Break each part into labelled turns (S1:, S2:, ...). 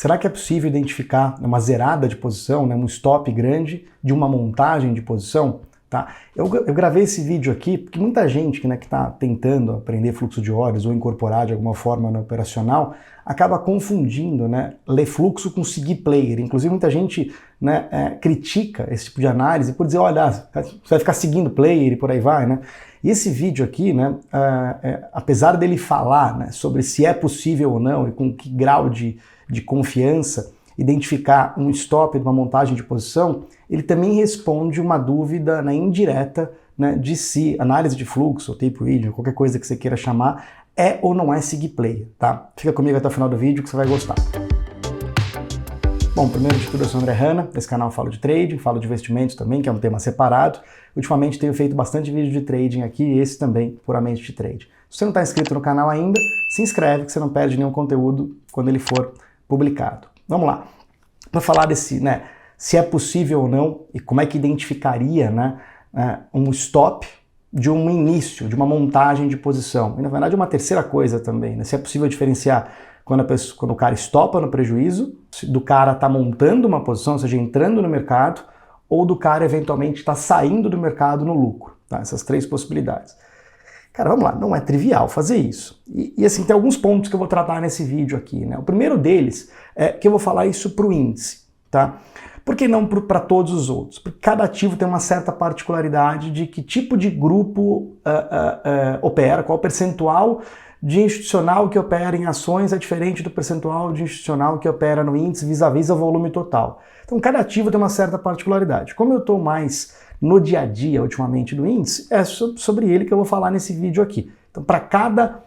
S1: Será que é possível identificar uma zerada de posição, né, um stop grande de uma montagem de posição? Tá? Eu gravei esse vídeo aqui porque muita gente que está tentando aprender fluxo de horas ou incorporar de alguma forma no operacional acaba confundindo, né, ler fluxo com seguir player. Inclusive muita gente, né, critica esse tipo de análise por dizer, olha, você vai ficar seguindo player e por aí vai, né? E esse vídeo aqui, né, apesar dele falar, né, sobre se é possível ou não e com que grau de confiança identificar um stop de uma montagem de posição, ele também responde uma dúvida, né, indireta, né, de se análise de fluxo, tape reading, qualquer coisa que você queira chamar, é ou não é seguir player, tá? Fica comigo até o final do vídeo que você vai gostar. Bom, primeiro de tudo eu sou o André Hanna, nesse canal eu falo de trading, falo de investimentos também, que é um tema separado. Ultimamente tenho feito bastante vídeo de trading aqui, e esse também puramente de trade. Se você não está inscrito no canal ainda, se inscreve que você não perde nenhum conteúdo quando ele for publicado. Vamos lá. Para falar desse, né, se é possível ou não e como é que identificaria, né, um stop de um início, de uma montagem de posição. E na verdade uma terceira coisa também, né, se é possível diferenciar quando o cara estopa no prejuízo, do cara tá montando uma posição, ou seja, entrando no mercado, ou do cara eventualmente está saindo do mercado no lucro. Tá? Essas três possibilidades. Cara, vamos lá, não é trivial fazer isso. E assim, tem alguns pontos que eu vou tratar nesse vídeo aqui, né? O primeiro deles é que eu vou falar isso para o índice, tá? Por que não para todos os outros? Porque cada ativo tem uma certa particularidade de que tipo de grupo opera, qual percentual de institucional que opera em ações é diferente do percentual de institucional que opera no índice vis-à-vis o volume total. Então cada ativo tem uma certa particularidade. Como eu estou mais no dia a dia, ultimamente, do índice, é sobre ele que eu vou falar nesse vídeo aqui. Então, para cada,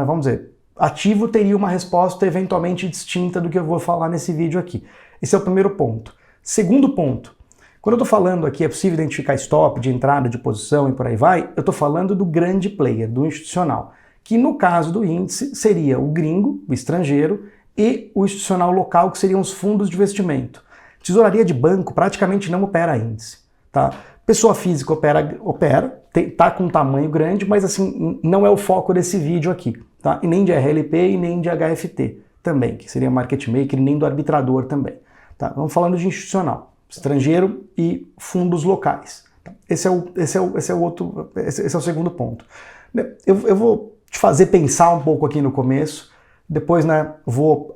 S1: vamos dizer, ativo teria uma resposta eventualmente distinta do que eu vou falar nesse vídeo aqui. Esse é o primeiro ponto. Segundo ponto, quando eu estou falando aqui é possível identificar stop de entrada, de posição e por aí vai, eu estou falando do grande player, do institucional, que no caso do índice seria o gringo, o estrangeiro, e o institucional local, que seriam os fundos de investimento. Tesouraria de banco praticamente não opera índice. Tá? Pessoa física opera, tá com um tamanho grande, mas assim, não é o foco desse vídeo aqui, tá? E nem de RLP e nem de HFT também, que seria market maker, e nem do arbitrador também. Tá? Vamos falando de institucional, estrangeiro e fundos locais. Tá? Esse é o segundo ponto. Eu vou te fazer pensar um pouco aqui no começo, depois, né, vou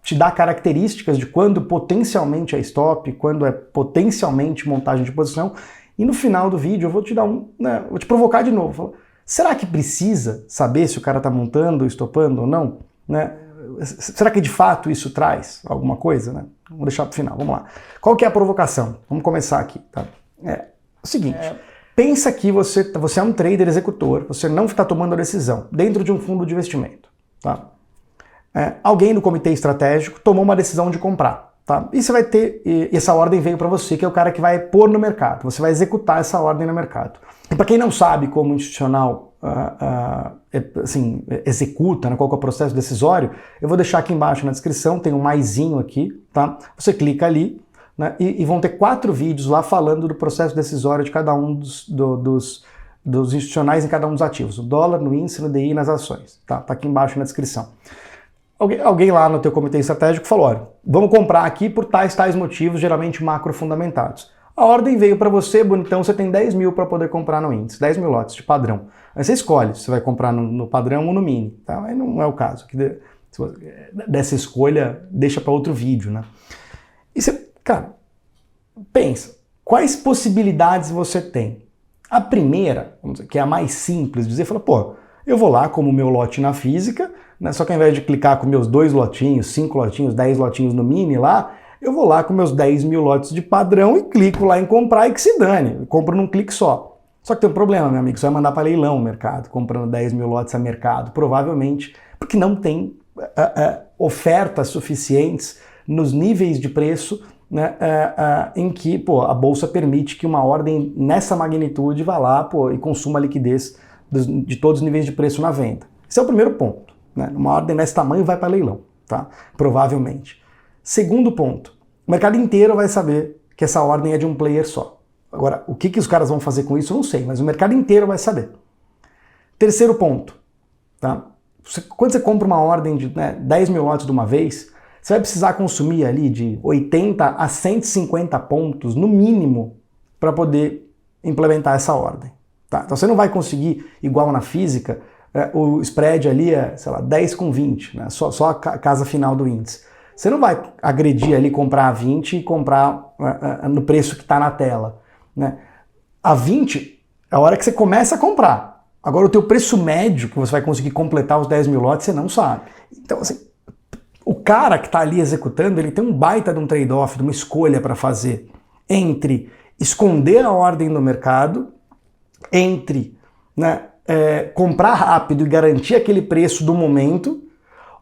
S1: te dar características de quando potencialmente é stop, quando é potencialmente montagem de posição, e no final do vídeo eu vou te dar vou te provocar de novo. Falar, será que precisa saber se o cara está montando, estopando ou não? Né? Será que de fato isso traz alguma coisa? Né? Vamos deixar para o final, vamos lá. Qual que é a provocação? Vamos começar aqui. Tá? É o seguinte, pensa que você é um trader executor, você não está tomando a decisão dentro de um fundo de investimento. Tá? Alguém do comitê estratégico tomou uma decisão de comprar, tá? E você vai ter, e essa ordem veio para você, que é o cara que vai pôr no mercado, você vai executar essa ordem no mercado. E para quem não sabe como o institucional assim, executa, né, qual que é o processo decisório, eu vou deixar aqui embaixo na descrição, tem um maisinho aqui, tá? Você clica ali, né, e vão ter 4 vídeos lá falando do processo decisório de cada um dos institucionais em cada um dos ativos, no dólar, no índice, no DI e nas ações, tá? Tá aqui embaixo na descrição. Alguém lá no teu comitê estratégico falou, olha, vamos comprar aqui por tais motivos, geralmente macro fundamentados. A ordem veio para você, bonitão, você tem 10 mil para poder comprar no índice, 10 mil lotes de padrão. Aí você escolhe se você vai comprar no padrão ou no mini, tá? Aí não é o caso. Dessa escolha, deixa para outro vídeo, né? E você, cara, pensa, quais possibilidades você tem? A primeira, vamos dizer, que é a mais simples, dizer, fala, pô, eu vou lá como o meu lote na física, né, só que ao invés de clicar com meus 2 lotinhos, 5 lotinhos, 10 lotinhos no mini lá, eu vou lá com meus 10 mil lotes de padrão e clico lá em comprar e que se dane, eu compro num clique só. Só que tem um problema, meu amigo, você vai mandar para leilão o mercado, comprando 10 mil lotes a mercado, provavelmente, porque não tem ofertas suficientes nos níveis de preço, né, em que a bolsa permite que uma ordem nessa magnitude vá lá e consuma a liquidez de todos os níveis de preço na venda. Esse é o primeiro ponto. Né? Uma ordem desse tamanho vai para leilão, tá? Provavelmente. Segundo ponto, o mercado inteiro vai saber que essa ordem é de um player só. Agora, o que os caras vão fazer com isso, eu não sei, mas o mercado inteiro vai saber. Terceiro ponto, tá? Quando você compra uma ordem de 10 mil lotes de uma vez, você vai precisar consumir ali de 80 a 150 pontos, no mínimo, para poder implementar essa ordem. Tá? Então você não vai conseguir, igual na física, o spread ali é, sei lá, 10 com 20, né? Só a casa final do índice. Você não vai agredir ali, comprar a 20 e comprar no preço que está na tela. Né? A 20 é a hora que você começa a comprar. Agora o teu preço médio que você vai conseguir completar os 10 mil lotes, você não sabe. Então, assim, o cara que está ali executando, ele tem um baita de um trade-off, de uma escolha para fazer entre esconder a ordem no mercado, entre, né, comprar rápido e garantir aquele preço do momento,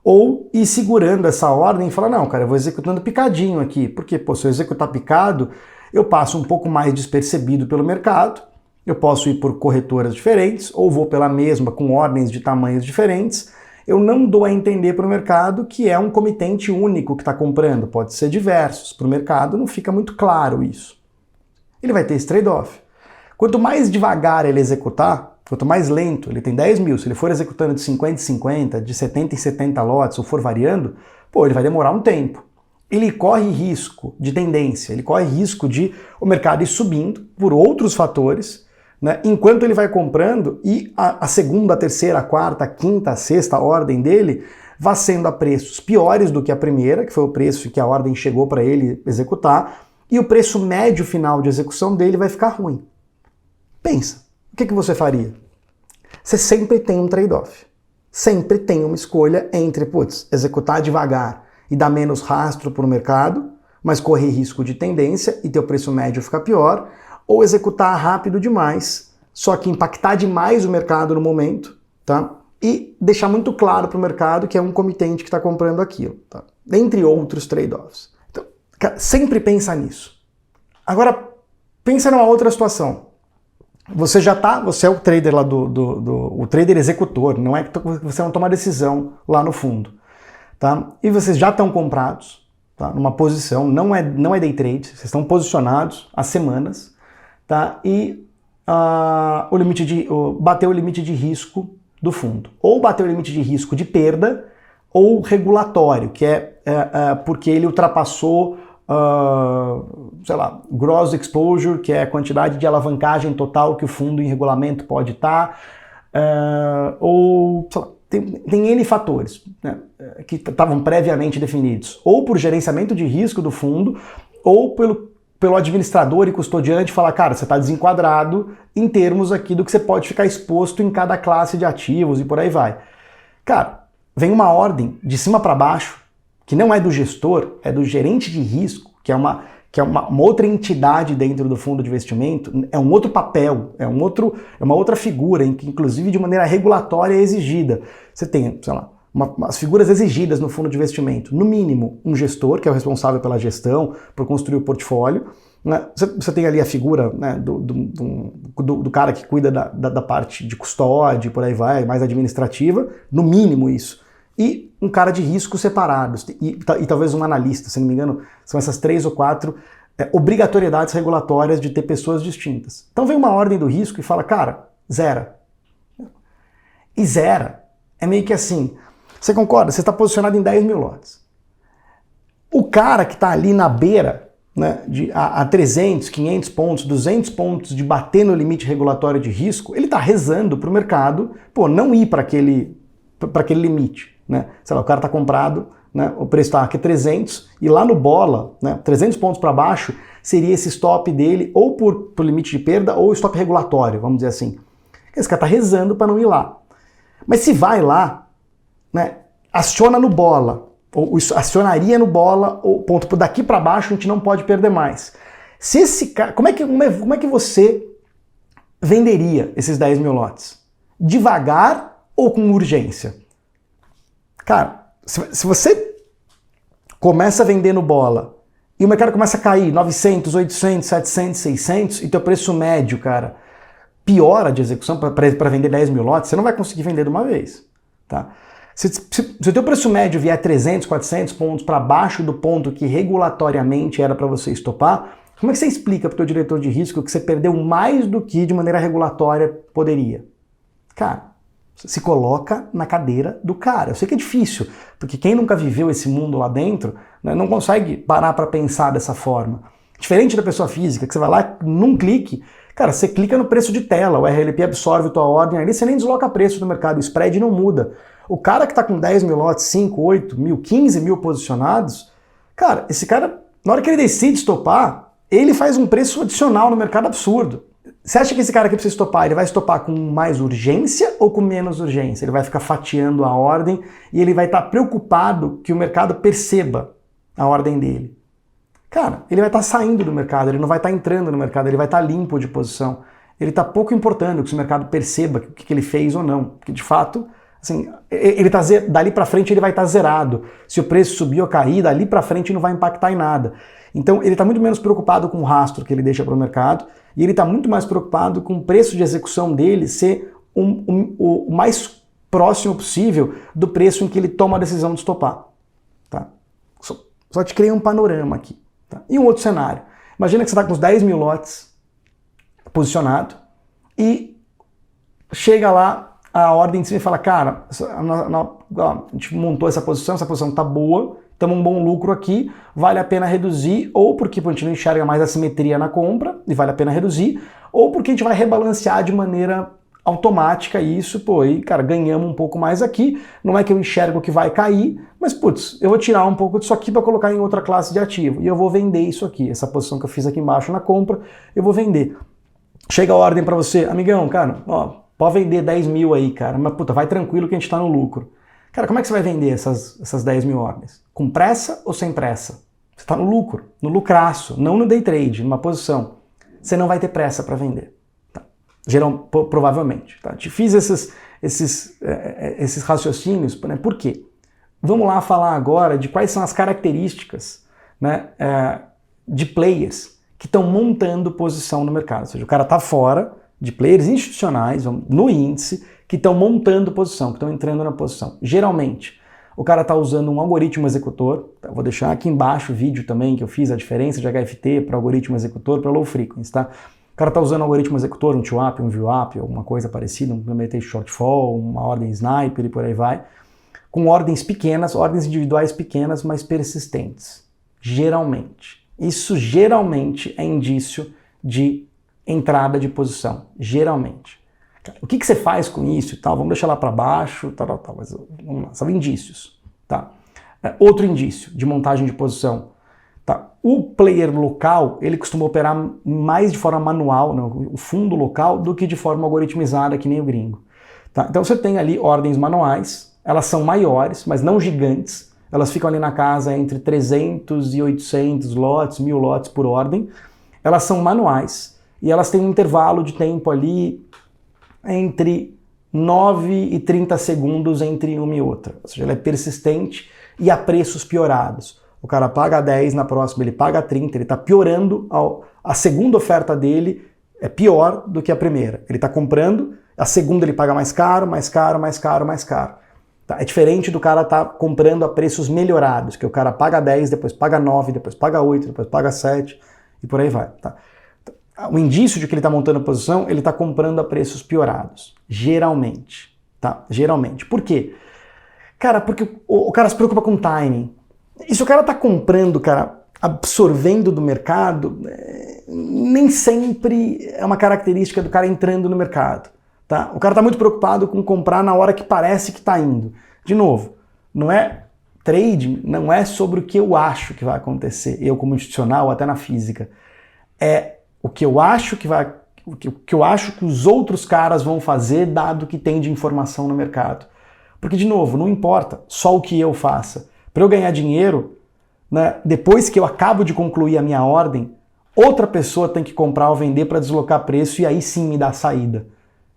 S1: ou ir segurando essa ordem e falar, não, cara, eu vou executando picadinho aqui, porque, pô, se eu executar picado, eu passo um pouco mais despercebido pelo mercado, eu posso ir por corretoras diferentes, ou vou pela mesma, com ordens de tamanhos diferentes, eu não dou a entender para o mercado que é um comitente único que está comprando, pode ser diversos, para o mercado não fica muito claro isso. Ele vai ter esse trade-off. Quanto mais devagar ele executar, quanto mais lento, ele tem 10 mil, se ele for executando de 50 em 50, de 70 em 70 lotes, ou for variando, pô, ele vai demorar um tempo. Ele corre risco de tendência, ele corre risco de o mercado ir subindo por outros fatores, né, enquanto ele vai comprando e a segunda, a terceira, a quarta, a quinta, a sexta ordem dele vai sendo a preços piores do que a primeira, que foi o preço que a ordem chegou para ele executar, e o preço médio final de execução dele vai ficar ruim. Pensa, o que você faria? Você sempre tem um trade-off. Sempre tem uma escolha entre, putz, executar devagar e dar menos rastro para o mercado, mas correr risco de tendência e ter o preço médio ficar pior, ou executar rápido demais, só que impactar demais o mercado no momento, tá? E deixar muito claro para o mercado que é um comitente que está comprando aquilo, tá? Dentre outros trade-offs. Então, cara, sempre pensa nisso. Agora, pensa numa outra situação. Você é o trader lá o trader executor, não é que você não toma decisão lá no fundo, tá? E vocês já estão comprados, tá? Numa posição, não é day trade, vocês estão posicionados há semanas, tá? E bateu o limite de risco do fundo. Ou bateu o limite de risco de perda, ou regulatório, que é porque ele ultrapassou, sei lá, gross exposure, que é a quantidade de alavancagem total que o fundo em regulamento pode estar, ou, sei lá, tem N fatores, né, que estavam previamente definidos, ou por gerenciamento de risco do fundo, ou pelo administrador e custodiante falar, cara, você está desenquadrado em termos aqui do que você pode ficar exposto em cada classe de ativos e por aí vai. Cara, vem uma ordem de cima para baixo, que não é do gestor, é do gerente de risco, que é uma outra entidade dentro do fundo de investimento, é um outro papel, é uma outra figura, em que inclusive de maneira regulatória é exigida. Você tem, sei lá, as figuras exigidas no fundo de investimento, no mínimo um gestor, que é o responsável pela gestão, por construir o portfólio, né? Você tem ali a figura, né, do cara que cuida da parte de custódia, por aí vai, mais administrativa, no mínimo isso. E um cara de risco separados, e talvez um analista, se não me engano, são essas 3 ou 4 obrigatoriedades regulatórias de ter pessoas distintas. Então vem uma ordem do risco e fala, cara, zera. E zera é meio que assim, você concorda? Você está posicionado em 10 mil lotes. O cara que está ali na beira, né, a 300, 500 pontos, 200 pontos de bater no limite regulatório de risco, ele está rezando para o mercado, não ir para aquele limite. Né? Sei lá, o cara está comprado, né, o preço está aqui 300, e lá no bola, né, 300 pontos para baixo, seria esse stop dele, ou por limite de perda, ou stop regulatório, vamos dizer assim. Esse cara está rezando para não ir lá. Mas se vai lá, né, aciona no bola, ou acionaria no bola, ou ponto, daqui para baixo a gente não pode perder mais. Se esse cara, como é que você venderia esses 10 mil lotes? Devagar ou com urgência? Cara, se você começa a vender no bola e o mercado começa a cair 900, 800, 700, 600 e teu preço médio, cara, piora de execução para vender 10 mil lotes, você não vai conseguir vender de uma vez, tá? Se o teu preço médio vier 300, 400 pontos para baixo do ponto que regulatoriamente era para você estopar, como é que você explica para o teu diretor de risco que você perdeu mais do que de maneira regulatória poderia? Cara, Se coloca na cadeira do cara. Eu sei que é difícil, porque quem nunca viveu esse mundo lá dentro, né, não consegue parar para pensar dessa forma. Diferente da pessoa física, que você vai lá num clique, cara, você clica no preço de tela, o RLP absorve tua ordem ali, você nem desloca preço no mercado, o spread não muda. O cara que está com 10 mil lotes, 5, 8 mil, 15 mil posicionados, cara, esse cara, na hora que ele decide estopar, ele faz um preço adicional no mercado absurdo. Você acha que esse cara que precisa estopar, ele vai estopar com mais urgência ou com menos urgência? Ele vai ficar fatiando a ordem e ele vai estar preocupado que o mercado perceba a ordem dele. Cara, ele vai estar saindo do mercado, ele não vai estar entrando no mercado, ele vai estar limpo de posição. Ele está pouco importando que o mercado perceba o que ele fez ou não. Porque, de fato, assim, ele tá dali para frente ele vai estar zerado. Se o preço subir ou cair, dali para frente não vai impactar em nada. Então, ele está muito menos preocupado com o rastro que ele deixa para o mercado e ele está muito mais preocupado com o preço de execução dele ser o mais próximo possível do preço em que ele toma a decisão de estopar. Tá? Só te criei um panorama aqui. Tá? E um outro cenário. Imagina que você está com uns 10 mil lotes posicionado e chega lá a ordem de cima e fala, cara, a gente montou essa posição está boa, estamos um bom lucro aqui, vale a pena reduzir, ou porque a gente não enxerga mais a simetria na compra e vale a pena reduzir, ou porque a gente vai rebalancear de maneira automática isso, pô, e cara, ganhamos um pouco mais aqui, não é que eu enxergo que vai cair, mas putz, eu vou tirar um pouco disso aqui para colocar em outra classe de ativo, e eu vou vender isso aqui, essa posição que eu fiz aqui embaixo na compra, eu vou vender. Chega a ordem para você, amigão, cara, ó, pode vender 10 mil aí, cara, mas puta, vai tranquilo que a gente tá no lucro. Cara, como é que você vai vender essas 10 mil ordens? Com pressa ou sem pressa? Você está no lucro, no lucraço, não no day trade, numa posição. Você não vai ter pressa para vender. Tá? Provavelmente. Tá? Te fiz esses raciocínios, né? Por quê? Vamos lá falar agora de quais são as características, né, de players que estão montando posição no mercado. Ou seja, o cara está fora de players institucionais, no índice, que estão montando posição, que estão entrando na posição. Geralmente, o cara está usando um algoritmo executor, tá? Vou deixar aqui embaixo o vídeo também que eu fiz, a diferença de HFT para algoritmo executor para low frequency, tá? O cara está usando um algoritmo executor, um two-up, um view-up, alguma coisa parecida, um implementation shortfall, uma ordem sniper e por aí vai, com ordens pequenas, ordens individuais pequenas, mas persistentes. Geralmente. Isso geralmente é indício de entrada de posição. Geralmente. O que você faz com isso e tal? Vamos deixar lá para baixo, tal, mas vamos lá, são indícios. Tá? Outro indício de montagem de posição. Tá? O player local, ele costuma operar mais de forma manual, né, o fundo local, do que de forma algoritmizada, que nem o gringo. Tá? Então você tem ali ordens manuais, elas são maiores, mas não gigantes, elas ficam ali na casa entre 300 e 800 lotes, 1000 lotes por ordem, elas são manuais e elas têm um intervalo de tempo ali entre 9 e 30 segundos entre uma e outra. Ou seja, ela é persistente e a preços piorados. O cara paga 10, na próxima ele paga 30, ele está piorando, a segunda oferta dele é pior do que a primeira. Ele está comprando, a segunda ele paga mais caro, mais caro, mais caro, mais caro. Tá? É diferente do cara estar comprando a preços melhorados, que o cara paga 10, depois paga 9, depois paga 8, depois paga 7 e por aí vai. Tá? O indício de que ele está montando a posição, ele está comprando a preços piorados. Geralmente. Tá? Geralmente. Por quê? Cara, porque o cara se preocupa com timing. E se o cara está comprando, cara, absorvendo do mercado, nem sempre é uma característica do cara entrando no mercado. Tá? O cara está muito preocupado com comprar na hora que parece que está indo. De novo, não é trading, não é sobre o que eu acho que vai acontecer, eu como institucional, até na física. É o que eu acho que vai, o que eu acho que os outros caras vão fazer, dado o que tem de informação no mercado. Porque, de novo, não importa só o que eu faça. Para eu ganhar dinheiro, né, depois que eu acabo de concluir a minha ordem, outra pessoa tem que comprar ou vender para deslocar preço e aí sim me dar saída.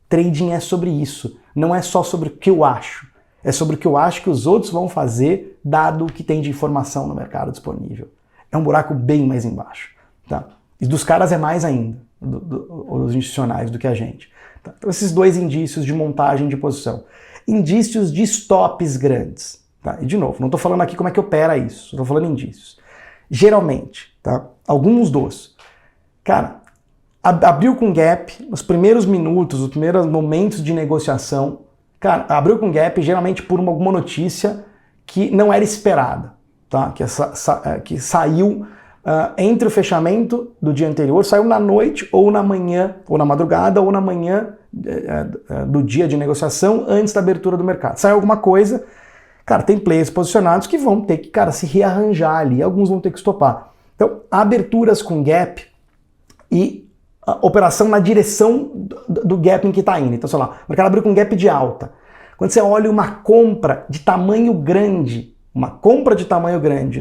S1: Trading é sobre isso. Não é só sobre o que eu acho. É sobre o que eu acho que os outros vão fazer, dado o que tem de informação no mercado disponível. É um buraco bem mais embaixo. Tá? E dos caras é mais ainda, dos institucionais, do que a gente. Tá? Então, esses dois indícios de montagem de posição. Indícios de stops grandes. Tá? E, de novo, não estou falando aqui como é que opera isso. Estou falando indícios. Geralmente, tá? Alguns dos. Cara, abriu com gap, nos primeiros minutos, os primeiros momentos de negociação, Cara, abriu com gap geralmente por alguma notícia que não era esperada, tá? Que saiu entre o fechamento do dia anterior, saiu na noite ou na manhã, ou na madrugada, ou na manhã do dia de negociação antes da abertura do mercado. Saiu alguma coisa, cara, tem players posicionados que vão ter que, cara, se rearranjar ali, alguns vão ter que estopar. Então, aberturas com gap e a operação na direção do gap em que está indo. Então, sei lá, o mercado abriu com gap de alta. Quando você olha uma compra de tamanho grande,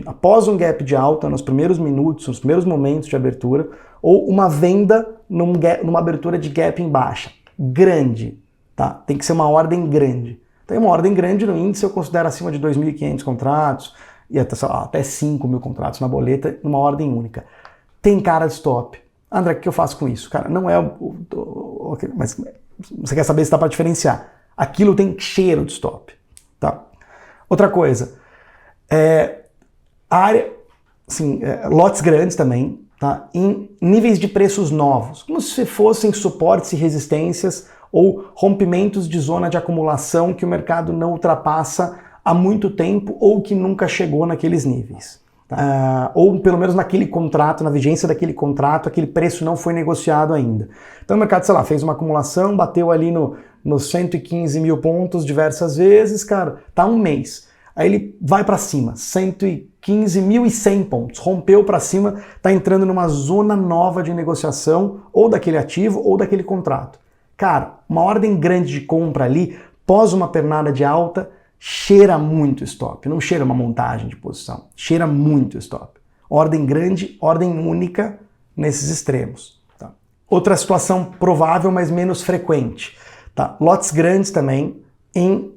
S1: após um gap de alta, nos primeiros minutos, nos primeiros momentos de abertura, ou uma venda numa abertura de gap em baixa, grande, tá? Tem que ser uma ordem grande. Então, uma ordem grande no índice eu considero acima de 2.500 contratos e até 5.000 contratos na boleta, numa ordem única. Tem cara de stop. André, o que eu faço com isso? Cara, não é mas você quer saber se dá para diferenciar. Aquilo tem cheiro de stop, tá? Outra coisa, lotes grandes também, tá? Em níveis de preços novos, como se fossem suportes e resistências ou rompimentos de zona de acumulação que o mercado não ultrapassa há muito tempo ou que nunca chegou naqueles níveis. Ou pelo menos naquele contrato, na vigência daquele contrato, aquele preço não foi negociado ainda. Então o mercado, sei lá, fez uma acumulação, bateu ali nos 115 mil pontos diversas vezes, cara, tá um mês. Aí ele vai para cima, 115.100 pontos, rompeu para cima, tá entrando numa zona nova de negociação, ou daquele ativo ou daquele contrato. Cara, uma ordem grande de compra ali, pós uma pernada de alta, cheira muito stop, não cheira uma montagem de posição, cheira muito stop. Ordem grande, ordem única nesses extremos. Tá? Outra situação provável, mas menos frequente. Tá? Lotes grandes também em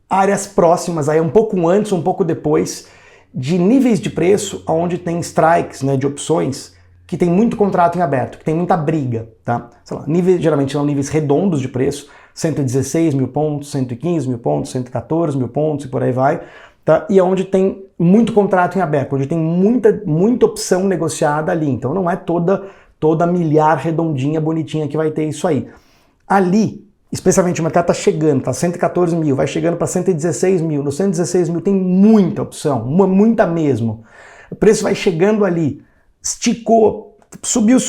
S1: áreas próximas, aí um pouco antes, um pouco depois, de níveis de preço onde tem strikes, né, de opções, que tem muito contrato em aberto, que tem muita briga. Tá? Sei lá, geralmente são níveis redondos de preço, 116 mil pontos, 115 mil pontos, 114 mil pontos e por aí vai, tá? E onde tem muito contrato em aberto, onde tem muita opção negociada ali, então não é toda milhar redondinha, bonitinha que vai ter isso aí. Ali, especialmente o mercado está chegando, tá 114 mil, vai chegando para 116 mil, no 116 mil tem muita opção, muita mesmo. O preço vai chegando ali, esticou, subiu,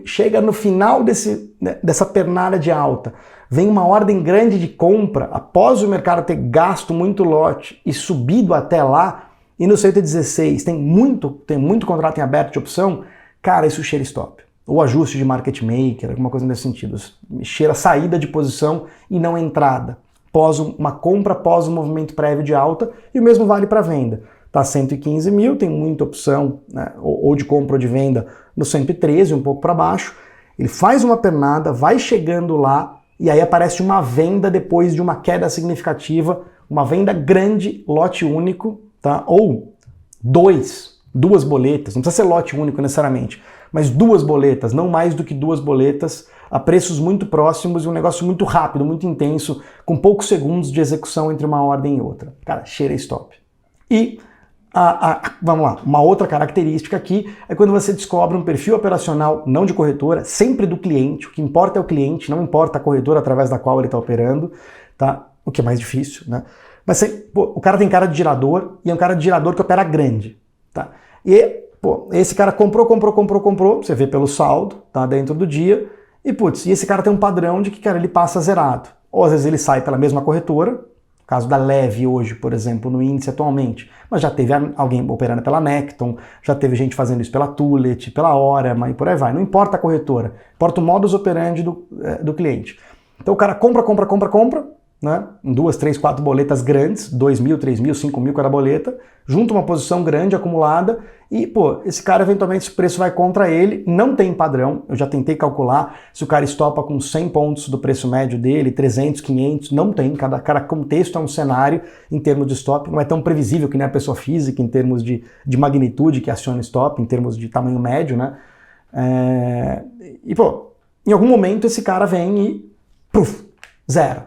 S1: chega no final dessa pernada de alta, vem uma ordem grande de compra, após o mercado ter gasto muito lote e subido até lá, e no 116 tem muito contrato em aberto de opção, cara, isso cheira stop. Ou ajuste de market maker, alguma coisa nesse sentido. Cheira saída de posição e não entrada. Pós uma compra, pós um movimento prévio de alta, e o mesmo vale para venda. Tá 115 mil, tem muita opção, né, ou de compra ou de venda no 113, um pouco para baixo. Ele faz uma pernada, vai chegando lá, e aí aparece uma venda depois de uma queda significativa, uma venda grande, lote único, tá? Ou duas boletas, não precisa ser lote único necessariamente, mas duas boletas, não mais do que duas boletas, a preços muito próximos e um negócio muito rápido, muito intenso, com poucos segundos de execução entre uma ordem e outra. Cara, cheira stop. E vamos lá, uma outra característica aqui é quando você descobre um perfil operacional não de corretora, sempre do cliente, o que importa é o cliente, não importa a corretora através da qual ele está operando, tá? O que é mais difícil, né? Mas o cara tem cara de girador e é um cara de girador que opera grande, tá? E, esse cara comprou, você vê pelo saldo, tá? Dentro do dia, e esse cara tem um padrão de que, cara, ele passa zerado. Ou às vezes ele sai pela mesma corretora, caso da Leve hoje, por exemplo, no índice atualmente, mas já teve alguém operando pela Necton, já teve gente fazendo isso pela Tulet, pela Orama e por aí vai. Não importa a corretora, importa o modus operandi do cliente. Então o cara compra, né? Em 2, 3, 4 boletas grandes, 2 mil, 3 mil, 5 mil cada boleta, junta uma posição grande acumulada e, esse cara eventualmente se o preço vai contra ele, não tem padrão, eu já tentei calcular, se o cara estopa com 100 pontos do preço médio dele, 300, 500, não tem, cada contexto é um cenário em termos de stop, não é tão previsível que nem a pessoa física em termos de magnitude que aciona stop, em termos de tamanho médio, né? Em algum momento esse cara vem e, zero.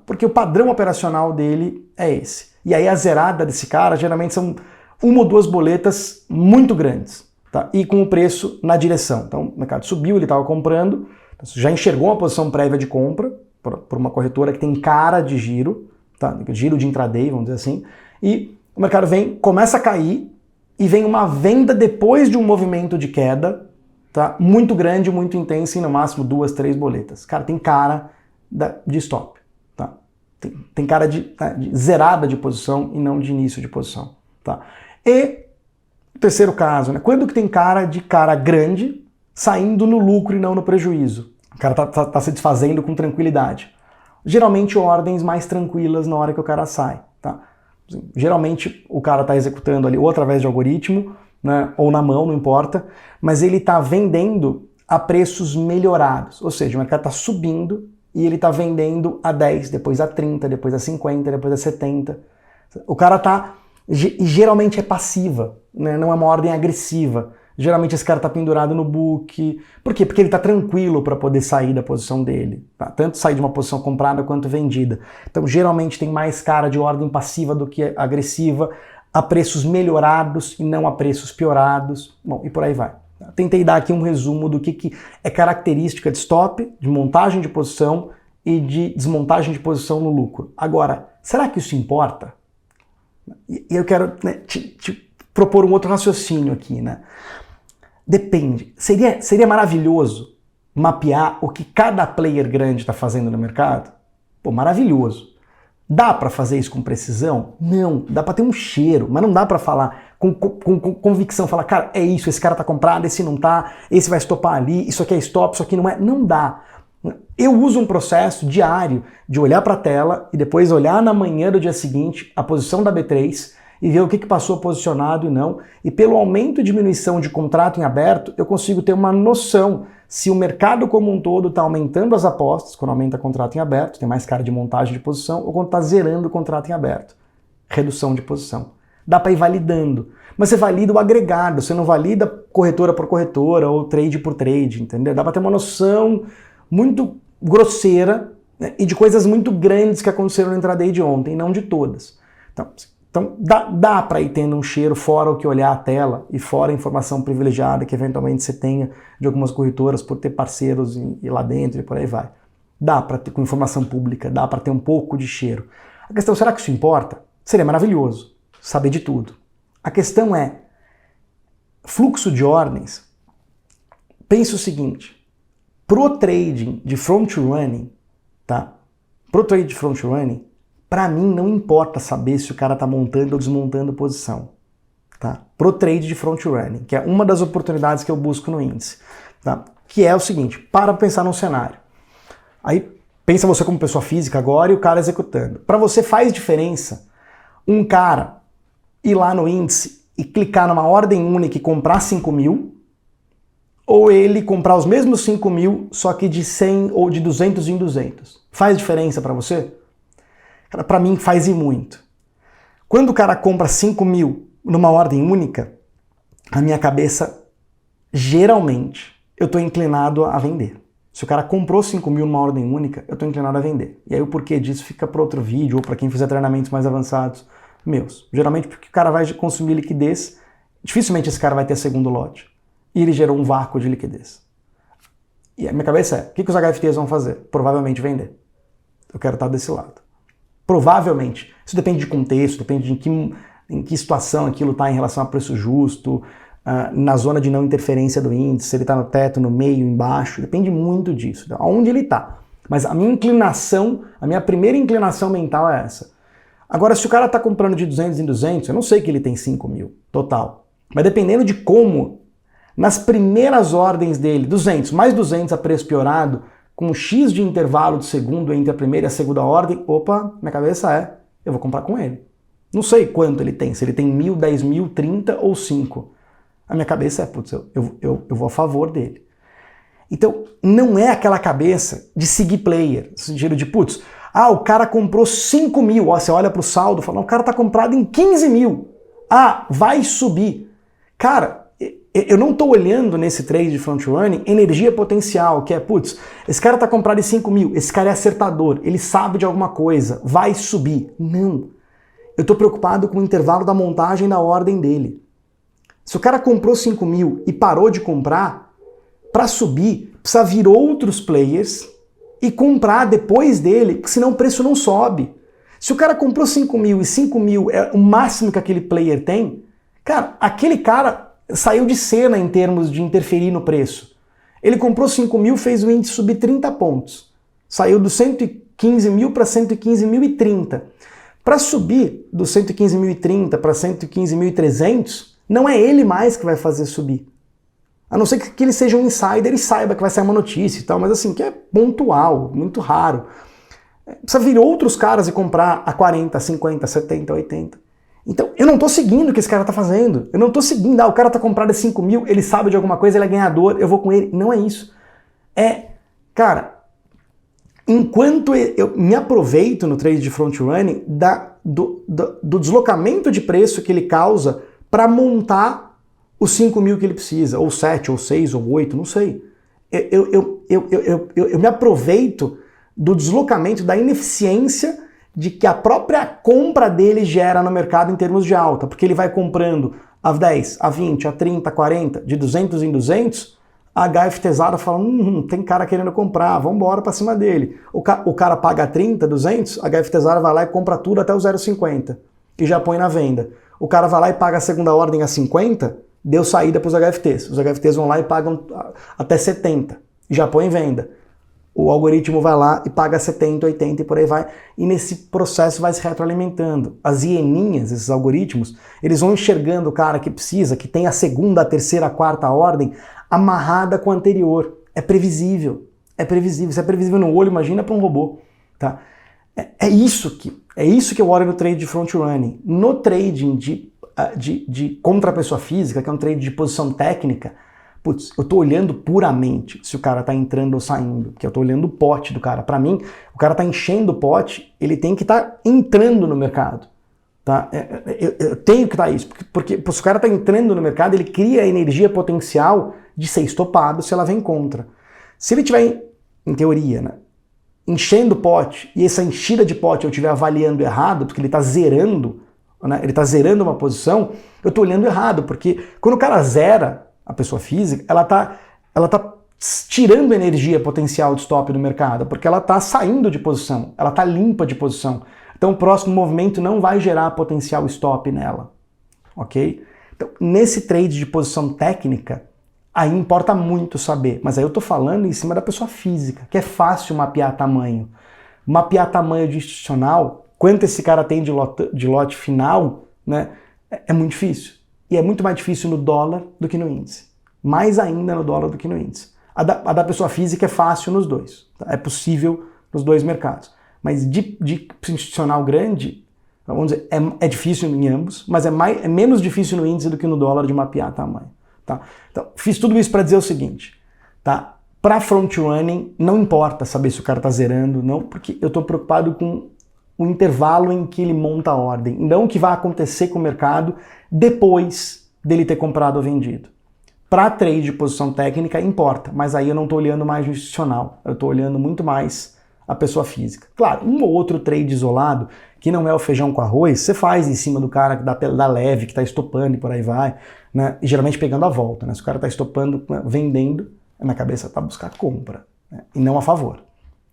S1: Porque o padrão operacional dele é esse. E aí a zerada desse cara geralmente são uma ou duas boletas muito grandes, tá? E com o preço na direção. Então o mercado subiu, ele estava comprando, já enxergou uma posição prévia de compra, por uma corretora que tem cara de giro, tá? Giro de intraday, vamos dizer assim, e o mercado começa a cair e vem uma venda depois de um movimento de queda, tá? Muito grande, muito intensa e no máximo 2, 3 boletas. Cara, tem cara de stop, tá? Tem cara de zerada de posição e não de início de posição, tá? E o terceiro caso, né? Quando que tem cara de cara grande saindo no lucro e não no prejuízo? O cara tá se desfazendo com tranquilidade. Geralmente ordens mais tranquilas na hora que o cara sai, tá? Geralmente o cara está executando ali ou através de algoritmo, né, ou na mão, não importa, mas ele está vendendo a preços melhorados, ou seja, o mercado está subindo e ele está vendendo a 10, depois a 30, depois a 50, depois a 70. O cara tá, e geralmente é passiva, né, não é uma ordem agressiva. Geralmente esse cara está pendurado no book. Por quê? Porque ele está tranquilo para poder sair da posição dele. Tá? Tanto sair de uma posição comprada quanto vendida. Então geralmente tem mais cara de ordem passiva do que agressiva, a preços melhorados e não a preços piorados. Bom, e por aí vai. Tentei dar aqui um resumo do que é característica de stop, de montagem de posição e de desmontagem de posição no lucro. Agora, será que isso importa? E eu quero, né, te propor um outro raciocínio aqui, né? Depende. Seria maravilhoso mapear o que cada player grande está fazendo no mercado? Pô, maravilhoso. Dá para fazer isso com precisão? Não. Dá para ter um cheiro, mas não dá para falar com convicção, falar, cara, é isso, esse cara tá comprado, esse não tá, esse vai estopar ali, isso aqui é stop, isso aqui não é. Não dá. Eu uso um processo diário de olhar para a tela e depois olhar na manhã do dia seguinte a posição da B3 e ver o que passou posicionado e não. E pelo aumento e diminuição de contrato em aberto, eu consigo ter uma noção se o mercado como um todo está aumentando as apostas, quando aumenta contrato em aberto, tem mais cara de montagem de posição, ou quando está zerando o contrato em aberto. Redução de posição. Dá para ir validando. Mas você valida o agregado, você não valida corretora por corretora ou trade por trade, entendeu? Dá para ter uma noção muito grosseira, né, e de coisas muito grandes que aconteceram no intraday de ontem, não de todas. Então dá para ir tendo um cheiro fora o que olhar a tela e fora a informação privilegiada que eventualmente você tenha de algumas corretoras por ter parceiros e lá dentro e por aí vai. Dá para ter com informação pública, dá para ter um pouco de cheiro. A questão, será que isso importa? Seria maravilhoso saber de tudo. A questão é, fluxo de ordens, pense o seguinte, pro trading de front running, tá? Pro trade de front running, para mim não importa saber se o cara está montando ou desmontando posição, tá? Pro trade de front running, que é uma das oportunidades que eu busco no índice, tá? Que é o seguinte, para pensar num cenário. Aí pensa você como pessoa física agora e o cara executando. Para você faz diferença um cara ir lá no índice e clicar numa ordem única e comprar 5 mil, ou ele comprar os mesmos 5 mil, só que de 100 ou de 200 em 200. Faz diferença para você? Para mim faz e muito. Quando o cara compra 5 mil numa ordem única, a minha cabeça, geralmente, eu estou inclinado a vender. Se o cara comprou 5 mil numa ordem única, eu estou inclinado a vender. E aí o porquê disso fica para outro vídeo ou para quem fizer treinamentos mais avançados meus. Geralmente porque o cara vai consumir liquidez, dificilmente esse cara vai ter segundo lote. E ele gerou um vácuo de liquidez. E a minha cabeça é, o que os HFTs vão fazer? Provavelmente vender. Eu quero estar desse lado. Provavelmente. Isso depende de contexto, depende de em que situação aquilo está em relação a preço justo, na zona de não interferência do índice, se ele está no teto, no meio, embaixo, depende muito disso, então, aonde ele está. Mas a minha inclinação, a minha primeira inclinação mental é essa. Agora, se o cara está comprando de 200 em 200, eu não sei que ele tem 5 mil, total. Mas dependendo de como, nas primeiras ordens dele, 200, mais 200 a preço piorado, com um X de intervalo de segundo entre a primeira e a segunda ordem, opa, minha cabeça é, eu vou comprar com ele. Não sei quanto ele tem, se ele tem 1.000, 10.000, 30 ou 5. A minha cabeça é, putz, eu vou a favor dele. Então, não é aquela cabeça de seguir player, no sentido de, putz, o cara comprou 5 mil, você olha para o saldo e fala, o cara tá comprado em 15 mil. Vai subir. Cara, eu não estou olhando nesse trade de front running energia potencial, que é, putz, esse cara tá comprado em 5 mil, esse cara é acertador, ele sabe de alguma coisa, vai subir. Não. Eu estou preocupado com o intervalo da montagem da ordem dele. Se o cara comprou 5 mil e parou de comprar, para subir, precisa vir outros players e comprar depois dele, porque senão o preço não sobe. Se o cara comprou 5 mil e 5 mil é o máximo que aquele player tem, cara, aquele cara saiu de cena em termos de interferir no preço. Ele comprou 5 mil, fez o índice subir 30 pontos. Saiu do 115 mil para 115.030. Para subir do 115.030 para 115.300, não é ele mais que vai fazer subir. A não ser que ele seja um insider e saiba que vai sair uma notícia e tal, mas assim, que é pontual, muito raro. Precisa vir outros caras e comprar a 40, 50, 70, 80. Então, eu não tô seguindo o que esse cara tá fazendo. Eu não tô seguindo, o cara tá comprado a 5 mil, ele sabe de alguma coisa, ele é ganhador, eu vou com ele. Não é isso. Cara, enquanto eu me aproveito no trade de front running do deslocamento de preço que ele causa para montar os 5 mil que ele precisa, ou 7, ou 6, ou 8, não sei. Eu me aproveito do deslocamento, da ineficiência de que a própria compra dele gera no mercado em termos de alta, porque ele vai comprando a 10, a 20, a 30, a 40, de 200 em 200, a HFTzada fala, tem cara querendo comprar, vamos embora para cima dele. O cara paga 30, 200, a HFTzada vai lá e compra tudo até o 0,50 e já põe na venda. O cara vai lá e paga a segunda ordem a 50, deu saída para os HFTs. Os HFTs vão lá e pagam até 70 e já põe em venda. O algoritmo vai lá e paga 70, 80 e por aí vai. E nesse processo vai se retroalimentando. As hieninhas, esses algoritmos, eles vão enxergando o cara que precisa, que tem a segunda, a terceira, a quarta ordem amarrada com a anterior. É previsível. É previsível. Se é previsível no olho, imagina para um robô. Tá? É isso que eu olho no trade de front running. No trading de contra a pessoa física, que é um trade de posição técnica, putz, eu tô olhando puramente se o cara tá entrando ou saindo, porque eu tô olhando o pote do cara. Para mim, o cara tá enchendo o pote, ele tem que estar entrando no mercado. Tá? Eu tenho que estar isso, porque se o cara tá entrando no mercado, ele cria a energia potencial de ser estopado se ela vem contra. Se ele tiver, em teoria, né, enchendo o pote, e essa enchida de pote eu estiver avaliando errado, porque ele tá zerando, né, ele tá zerando uma posição, eu tô olhando errado, porque quando o cara zera a pessoa física, ela tá tirando energia potencial de stop do mercado, porque ela tá saindo de posição, ela tá limpa de posição. Então o próximo movimento não vai gerar potencial stop nela, ok? Então nesse trade de posição técnica, aí importa muito saber, mas aí eu tô falando em cima da pessoa física, que é fácil mapear tamanho. Mapear tamanho de institucional, quanto esse cara tem de lote final, né, é muito difícil. E é muito mais difícil no dólar do que no índice. Mais ainda no dólar do que no índice. A da pessoa física é fácil nos dois. Tá? É possível nos dois mercados. Mas de institucional grande, vamos dizer, é difícil em ambos, mas é menos difícil no índice do que no dólar de mapear tamanho. Tá? Então, fiz tudo isso para dizer o seguinte. Tá? Para front running, não importa saber se o cara está zerando, não, porque eu estou preocupado com o intervalo em que ele monta a ordem, não o que vai acontecer com o mercado depois dele ter comprado ou vendido. Para trade de posição técnica importa, mas aí eu não estou olhando mais o institucional, eu estou olhando muito mais a pessoa física. Claro, um ou outro trade isolado, que não é o feijão com arroz, você faz em cima do cara que dá leve, que está estopando e por aí vai, né? E geralmente pegando a volta, né? Se o cara está estopando, vendendo, na cabeça está buscar compra, né? E não a favor,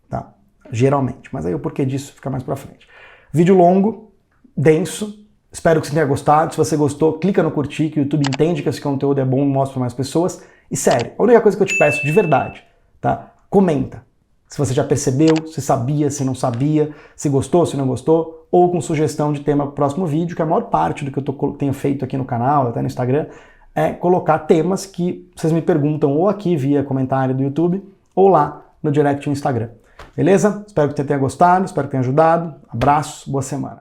S1: tá? Geralmente, mas aí o porquê disso fica mais pra frente. Vídeo longo, denso, espero que você tenha gostado. Se você gostou, clica no curtir, que o YouTube entende que esse conteúdo é bom e mostra para mais pessoas. E sério, a única coisa que eu te peço de verdade, tá? Comenta. Se você já percebeu, se sabia, se não sabia, se gostou, se não gostou, ou com sugestão de tema para o próximo vídeo, que a maior parte do que eu tenho feito aqui no canal, até no Instagram, é colocar temas que vocês me perguntam ou aqui via comentário do YouTube, ou lá no direct no Instagram. Beleza? Espero que você tenha gostado, espero que tenha ajudado. Abraço, boa semana.